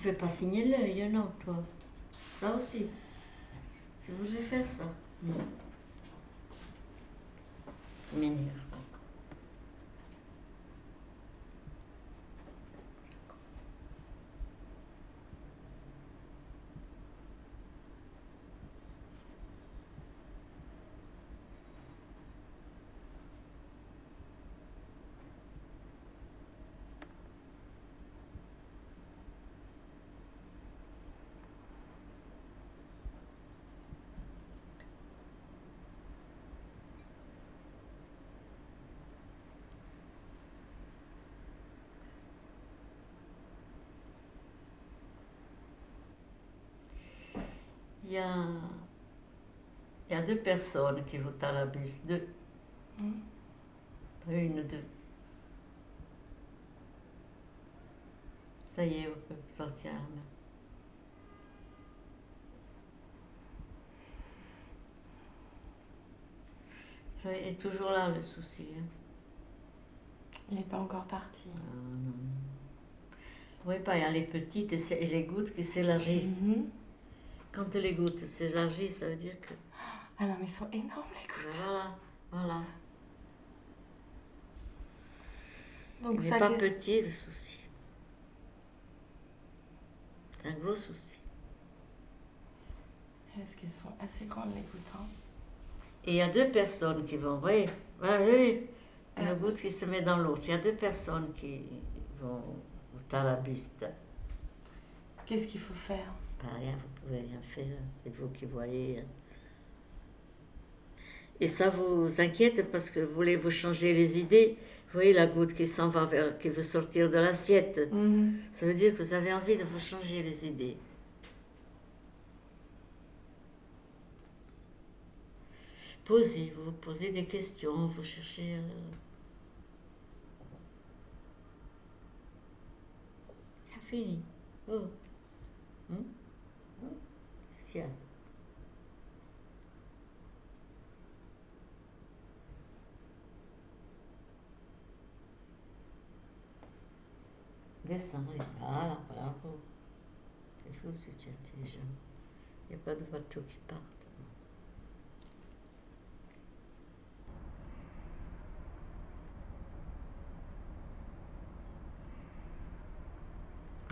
fais pas signer l'œil, non, toi. Ça aussi. Tu voudrais faire ça? Non. M'énerve. Il y a, il y a deux personnes qui vont à la bus, deux. Pas une, deux. Ça y est, on peut sortir la main. Ça est toujours là le souci. Hein. Il n'est pas encore parti. Ah, non. Oui, pas, il y a les petites et les gouttes qui s'élargissent. Quand les gouttes s'élargissent, ça veut dire que... Ah non, mais ils sont énormes les gouttes. Voilà, voilà. Donc Il n'est pas petit le souci. C'est un gros souci. Est-ce qu'elles sont assez grandes les gouttes, hein? Et il y a deux personnes qui vont, oui, oui, une goutte qui se met dans l'autre. Il y a deux personnes qui vont à la buste. Qu'est-ce qu'il faut faire? Pas rien, vous pouvez rien faire, c'est vous qui voyez. Et ça vous inquiète parce que voulez-vous changer les idées? Vous voyez la goutte qui s'en va vers, qui veut sortir de l'assiette. Ça veut dire que vous avez envie de vous changer les idées. Vous posez des questions, vous cherchez... C'est fini. Oh. Qu'est-ce qu'il y a? Descends, voilà, bravo. Il faut que tu es intelligent. Il n'y a pas de bateau qui partent.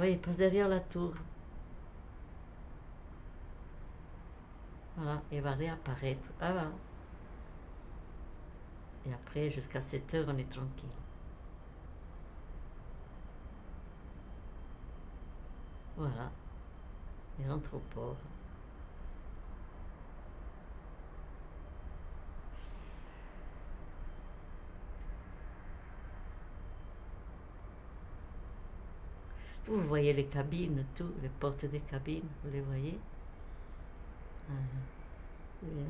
Oui, il passe derrière la tour. Voilà, il va réapparaître. Ah voilà. Et après, jusqu'à 7 heures, on est tranquille. Voilà. Il rentre au port. Vous voyez les cabines, tout, les portes des cabines, vous les voyez? C'est bien.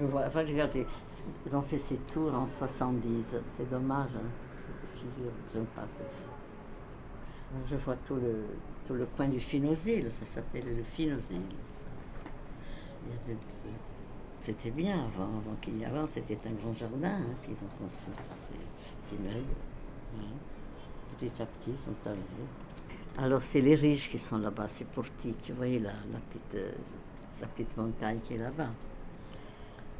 Enfin, regardez, ils ont fait ces tours en 70, c'est dommage, hein, cette figure, j'aime pas cette figure. Je vois tout le coin du Finosile, ça s'appelle le Finosile. C'était bien avant qu'il y ait avant, c'était un grand jardin hein, qu'ils ont construit, c'est merveilleux. Hein. Petit à petit, ils sont arrivés. Alors, c'est les riches qui sont là-bas, c'est pour Tite, vous voyez la petite montagne qui est là-bas.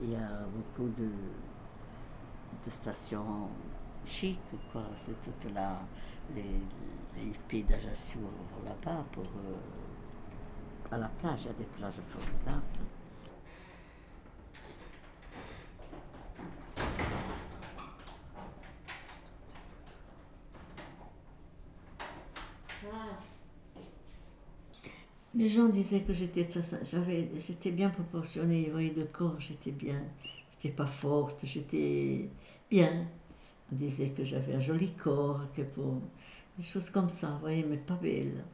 Il y a beaucoup de stations chic, quoi. C'est toute les hippies d'Ajaccio là-bas pour à la plage. Il y a des plages formidables. Les gens disaient que j'étais bien proportionnée, vous voyez, de corps, j'étais bien. J'étais pas forte, j'étais bien. On disait que j'avais un joli corps, que pour des choses comme ça, vous voyez, mais pas belle.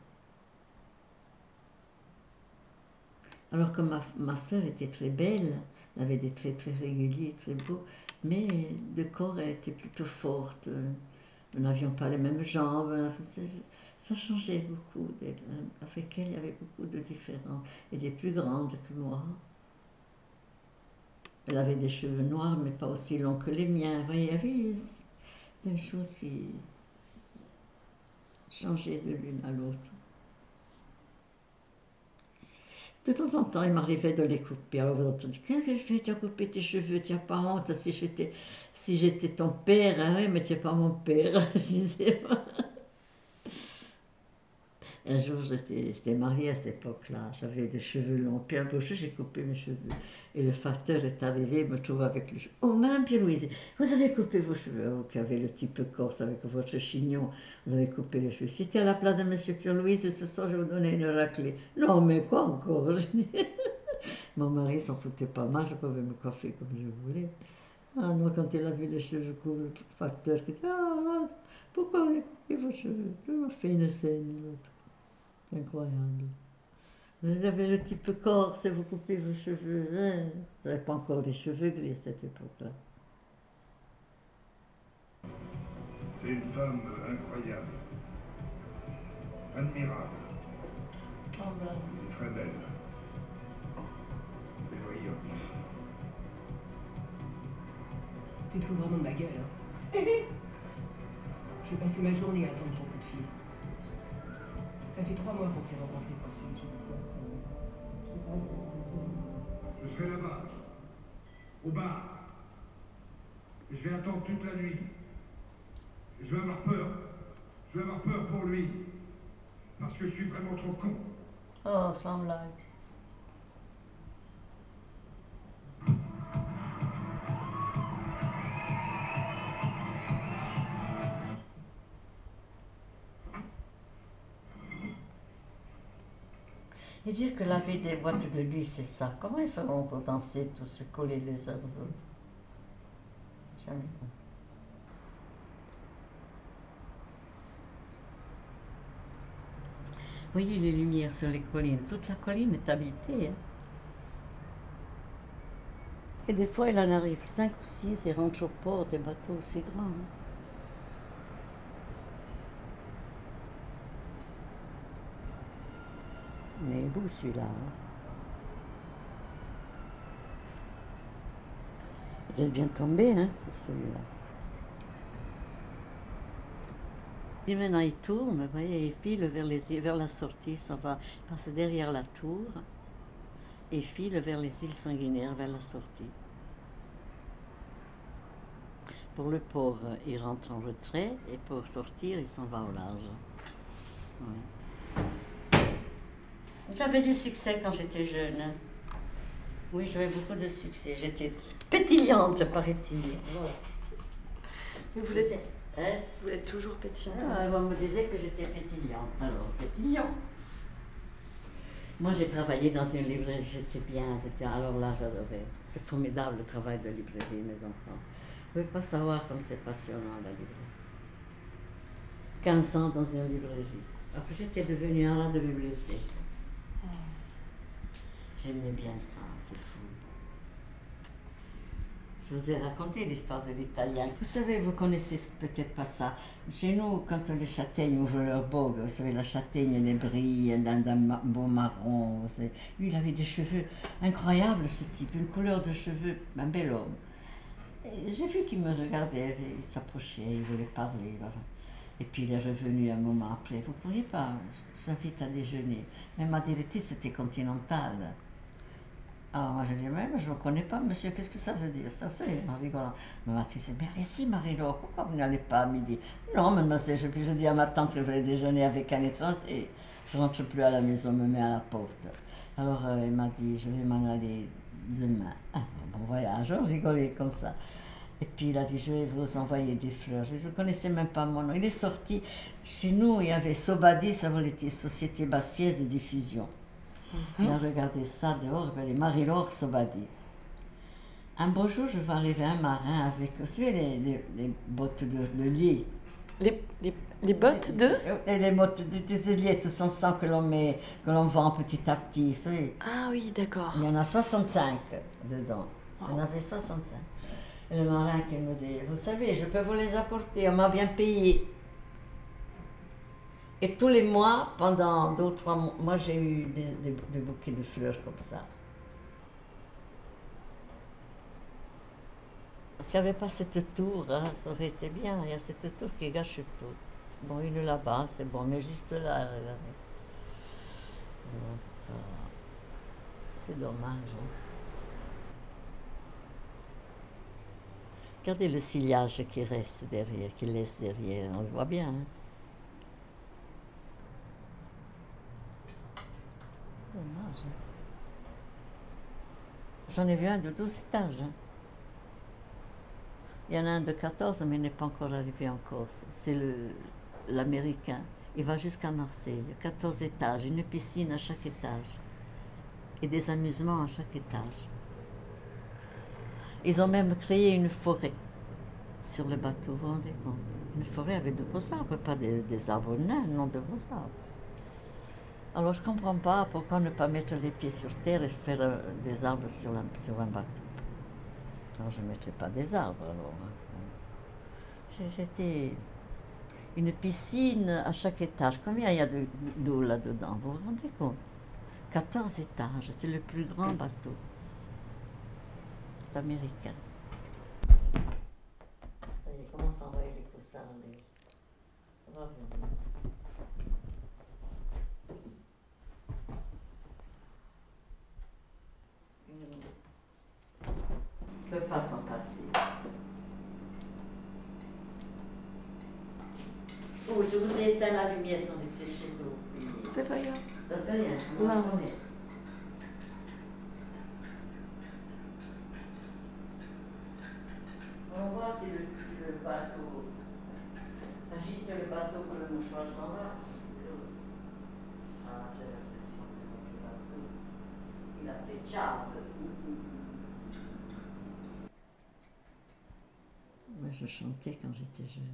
Alors que ma soeur était très belle, elle avait des traits très réguliers, très beaux, mais de corps, elle était plutôt forte. Nous n'avions pas les mêmes jambes, ça changeait beaucoup. Avec elle, il y avait beaucoup de différences, et des plus grandes que moi. Elle avait des cheveux noirs, mais pas aussi longs que les miens. Vous voyez, il y avait des choses qui changeaient de l'une à l'autre. De temps en temps, il m'arrivait de les couper. Alors vous entendez, qu'est-ce que je fais? Tu as coupé tes cheveux, tu n'as pas honte. Si j'étais ton père, hein, oui, mais tu n'es pas mon père, je disais. Un jour, j'étais mariée à cette époque-là, j'avais des cheveux longs. Puis un beau jour, j'ai coupé mes cheveux. Et le facteur est arrivé, il me trouve avec le cheveu. Oh, Madame Pierre-Louise, vous avez coupé vos cheveux. Vous qui avez le type corse avec votre chignon, vous avez coupé les cheveux. Si c'était à la place de Monsieur Pierre-Louise, ce soir, je vais vous donner une raclée. Non, mais quoi encore? Je dis. Mon mari s'en foutait pas mal, je pouvais me coiffer comme je voulais. Ah non, quand il a vu les cheveux courts, le facteur qui dit, ah, pourquoi vous avez coupé vos cheveux? Il m'a fait une scène, l'autre. Incroyable. Vous avez le type corse et vous coupez vos cheveux. Hein? Vous n'avez pas encore des cheveux gris à cette époque-là. C'est une femme incroyable, admirable, Oh, ben. et très belle. Mais voyons. Tu te fous vraiment de ma gueule, hein? J'ai passé ma journée à attendre ton coup de fil. Ça fait 3 mois qu'on s'est rencontrés pour suivi judiciaire. Je serai là-bas, au bar. Je vais attendre toute la nuit. Je vais avoir peur. Je vais avoir peur pour lui. Parce que je suis vraiment trop con. Oh, sans blague. Et dire que laver des boîtes de nuit, c'est ça. Comment ils feront pour danser, tous se coller les uns aux autres? Jamais compris. Voyez les lumières sur les collines. Toute la colline est habitée. Hein. Et des fois, il en arrive 5 ou 6 et rentrent au port des bateaux aussi grands. Hein. Mais il est beau celui-là. Hein. Vous êtes bien tombé, hein, c'est celui-là. Et maintenant il tourne, vous voyez, il file vers la sortie, ça va passer derrière la tour et file vers les îles Sanguinaires, vers la sortie. Pour le port, il rentre en retrait et pour sortir, il s'en va au large. Ouais. J'avais du succès quand j'étais jeune. Oui, j'avais beaucoup de succès. J'étais pétillante, paraît-il. Voilà. Mais vous êtes toujours pétillante. Ah, on me disait que j'étais pétillante. Alors, pétillant. Moi, j'ai travaillé dans une librairie, j'étais bien. Alors là, j'adorais. C'est formidable le travail de librairie, mes enfants. Vous ne pouvez pas savoir comme c'est passionnant, la librairie. 15 ans dans une librairie. Après, j'étais devenue un rat de bibliothèque. J'aimais bien ça, c'est fou. Je vous ai raconté l'histoire de l'italien. Vous savez, vous connaissez peut-être pas ça. Chez nous, quand les châtaignes ouvrent leur bogue, vous savez, la châtaigne, elle brille d'un beau marron. Lui, il avait des cheveux incroyables, ce type, une couleur de cheveux, un bel homme. J'ai vu qu'il me regardait, il s'approchait, il voulait parler. Voilà. Et puis il est revenu un moment après. Vous ne pourriez pas, je vous invite à déjeuner. Mais ma directrice, c'était Continental. Alors moi je dis, mais je ne me connais pas, monsieur, qu'est-ce que ça veut dire? Ça, c'est en rigolant. Ma matrice dit, mais allez-y, Marie-Laure, pourquoi vous n'allez pas à midi? Non, mademoiselle, je dis à ma tante que je voulais déjeuner avec un étranger. Je ne rentre plus à la maison, me mets à la porte. Alors elle m'a dit, je vais m'en aller demain. Ah, bon voyage, on rigolait comme ça. Et puis il a dit, je vais vous envoyer des fleurs. Je ne connaissais même pas mon nom. Il est sorti. Chez nous, il y avait Sobadi, ça voulait dire Société Bassière de diffusion. Il a regardé ça dehors, il a dit Marie-Laure Sobadi. Un beau jour, je vois arriver un marin avec, vous savez, les bottes de lier. Les bottes de Et les bottes de lier, tous ensemble que l'on vend petit à petit, vous savez. Ah oui, d'accord. Il y en a 65 dedans. Il y en avait 65. Et le marin qui me dit, vous savez, je peux vous les apporter, on m'a bien payé. Et tous les mois, pendant 2 ou 3 mois, moi j'ai eu des bouquets de fleurs comme ça. S'il n'y avait pas cette tour, hein, ça aurait été bien. Il y a cette tour qui gâche tout. Bon, une là-bas, c'est bon, mais juste là. Donc, c'est dommage. Hein. Regardez le sillage qui reste derrière, qui laisse derrière, on le voit bien. Hein. C'est dommage. Hein. J'en ai vu un de 12 étages. Hein. Il y en a un de 14, mais il n'est pas encore arrivé en Corse. C'est l'américain. Il va jusqu'à Marseille. 14 étages, une piscine à chaque étage. Et des amusements à chaque étage. Ils ont même créé une forêt sur le bateau, vous vous rendez compte? Une forêt avec de beaux arbres, pas des arbres nains, non, de beaux arbres. Alors je ne comprends pas pourquoi ne pas mettre les pieds sur terre et faire des arbres sur un bateau. Non, je ne mettrai pas des arbres alors. J'étais une piscine à chaque étage. Combien il y a d'eau là-dedans? Vous vous rendez compte? 14 étages, c'est le plus grand bateau. C'est américain. Ça y est, commence à envoyer les coussins. Ça va venir. Je ne peux pas s'en passer. Oh, je vous ai éteint la lumière sans réfléchir. C'est pas grave. Ça fait rien, je m'en connais. On voit si le bateau agite le bateau que le mouchoir s'en va. Ah, j'ai l'impression que notre bateau, il a fait ciao. Moi, je chantais quand j'étais jeune.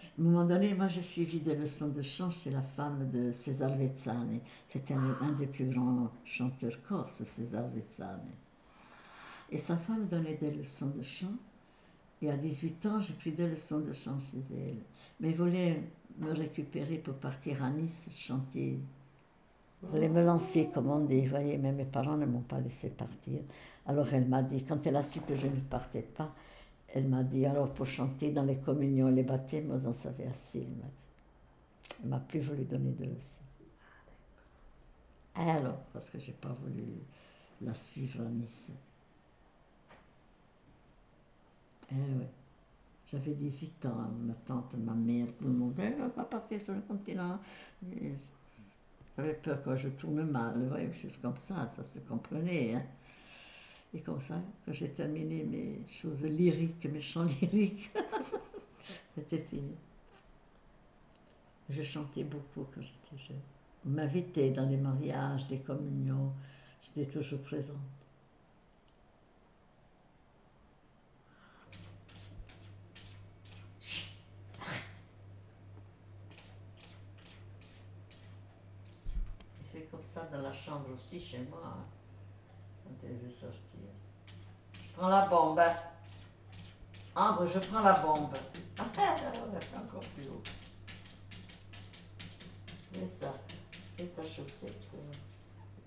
À un moment donné, moi, j'ai suivi des leçons de chant chez la femme de César Vezzani. C'était un des plus grands chanteurs corses, César Vezzani. Et sa femme donnait des leçons de chant. Et à 18 ans, j'ai pris des leçons de chant chez elle. Mais elle voulait me récupérer pour partir à Nice chanter. Elle voulait me lancer, comme on dit. Vous voyez, mais mes parents ne m'ont pas laissé partir. Alors elle m'a dit, quand elle a su que je ne partais pas, elle m'a dit, alors pour chanter dans les communions et les baptêmes, vous en savez assez, elle m'a dit. Elle ne m'a plus voulu donner de leçons. Alors, parce que je n'ai pas voulu la suivre à Nice. Eh oui, j'avais 18 ans, ma tante, ma mère, tout le monde, elle ne va pas partir sur le continent. J'avais peur que je tourne mal, ouais, juste comme ça se comprenait. Hein. Et comme ça, quand j'ai terminé mes choses lyriques, mes chants lyriques, c'était fini. Je chantais beaucoup quand j'étais jeune. On m'invitait dans les mariages, des communions, j'étais toujours présente. C'est comme ça dans la chambre aussi chez moi, quand elle veut sortir. Je prends la bombe. Ambre, je prends la bombe. On va faire encore plus haut. Fais ça. Fais ta chaussette. Tu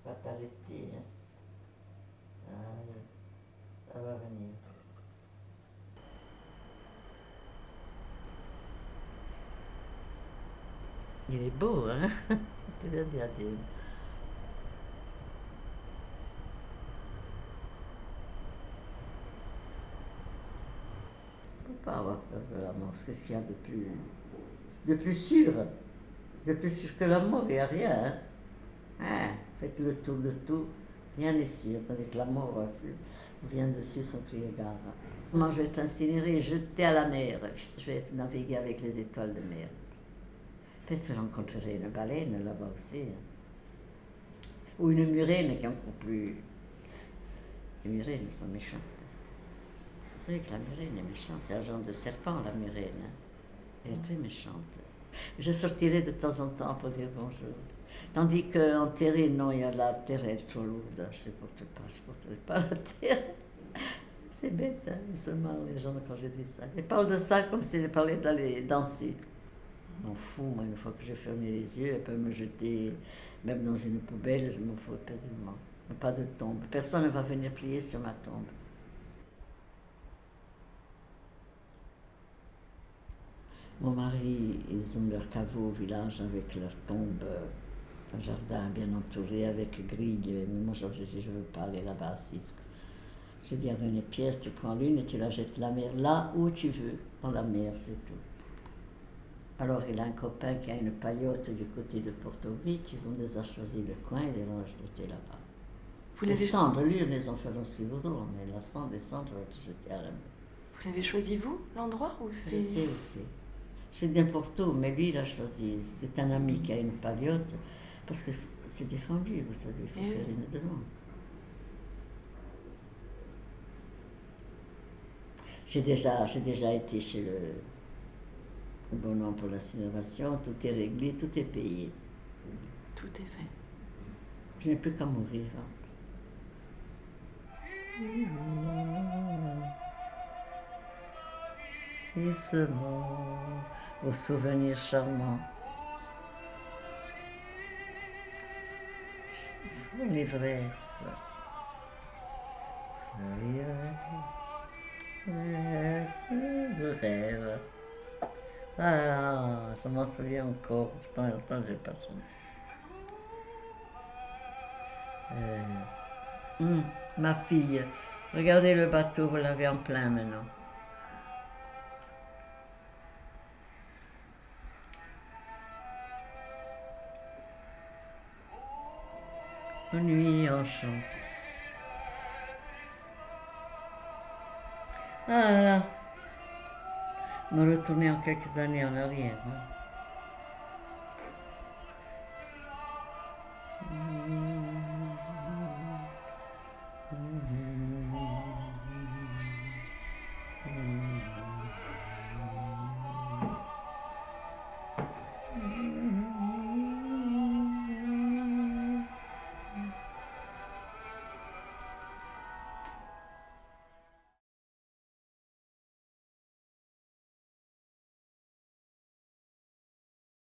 vas t'arrêter. Hein. Ça va venir. Il est beau, hein? C'est le diadème. On ne peut pas avoir peur de la mort. Qu'est-ce qu'il y a de plus sûr? De plus sûr que la mort, il n'y a rien. Hein? Faites le tour de tout, rien n'est sûr. Tandis que la mort vient dessus sans crier gare. Moi, je vais être incinérée, jetée à la mer. Je vais naviguer avec les étoiles de mer. Peut-être que je rencontrerai une baleine là-bas aussi. Hein. Ou une murène qui est encore plus... Les murènes sont méchantes. Vous savez que la murène est méchante. C'est un genre de serpent, la murène. Hein. Elle est très méchante. Je sortirai de temps en temps pour dire bonjour. Tandis qu'en terre, non, il y a la terre, elle est trop lourde. Je ne supporterai pas la terre. C'est bête, hein, ils se marrent les gens quand je dis ça. Ils parlent de ça comme s'ils parlaient d'aller danser. Je m'en fous, moi, une fois que j'ai fermé les yeux, elle peut me jeter même dans une poubelle, je m'en fous éperdument. Pas de tombe. Personne ne va venir prier sur ma tombe. Mon mari, ils ont leur caveau au village avec leur tombe, un jardin bien entouré avec grille. Mais moi, je dis, je ne veux pas aller là-bas à Cisque. J'ai dit à René Pierre, tu prends l'une et tu la jettes la mer là où tu veux, dans la mer, c'est tout. Alors il a un copain qui a une paillote du côté de Porto Rico, ils ont déjà choisi le coin et ils l'ont jeté là-bas. Les cendres, lui, ils les ont fait dans ce voudront, mais la cendre des cendres, on va tout jeter à la mer. Vous l'avez choisi vous, l'endroit ou c'est... Je sais aussi. C'est n'importe où, mais lui, il a choisi. C'est un ami qui a une paillote, parce que c'est défendu, vous savez, il faut faire une demande. J'ai déjà été chez le bonhomme pour l'incinération, tout est réglé, tout est payé. Tout est fait. Je n'ai plus qu'à mourir. Et ce mot aux souvenirs charmants. L'ivresse. L'ivresse de rêve. Ah, je m'en souviens encore. Pourtant, longtemps, je n'ai pas chanté. Ma fille, regardez le bateau, vous l'avez en plein maintenant. Nuit en chant. Ah là là, me retourner en quelques années en arrière. Hein.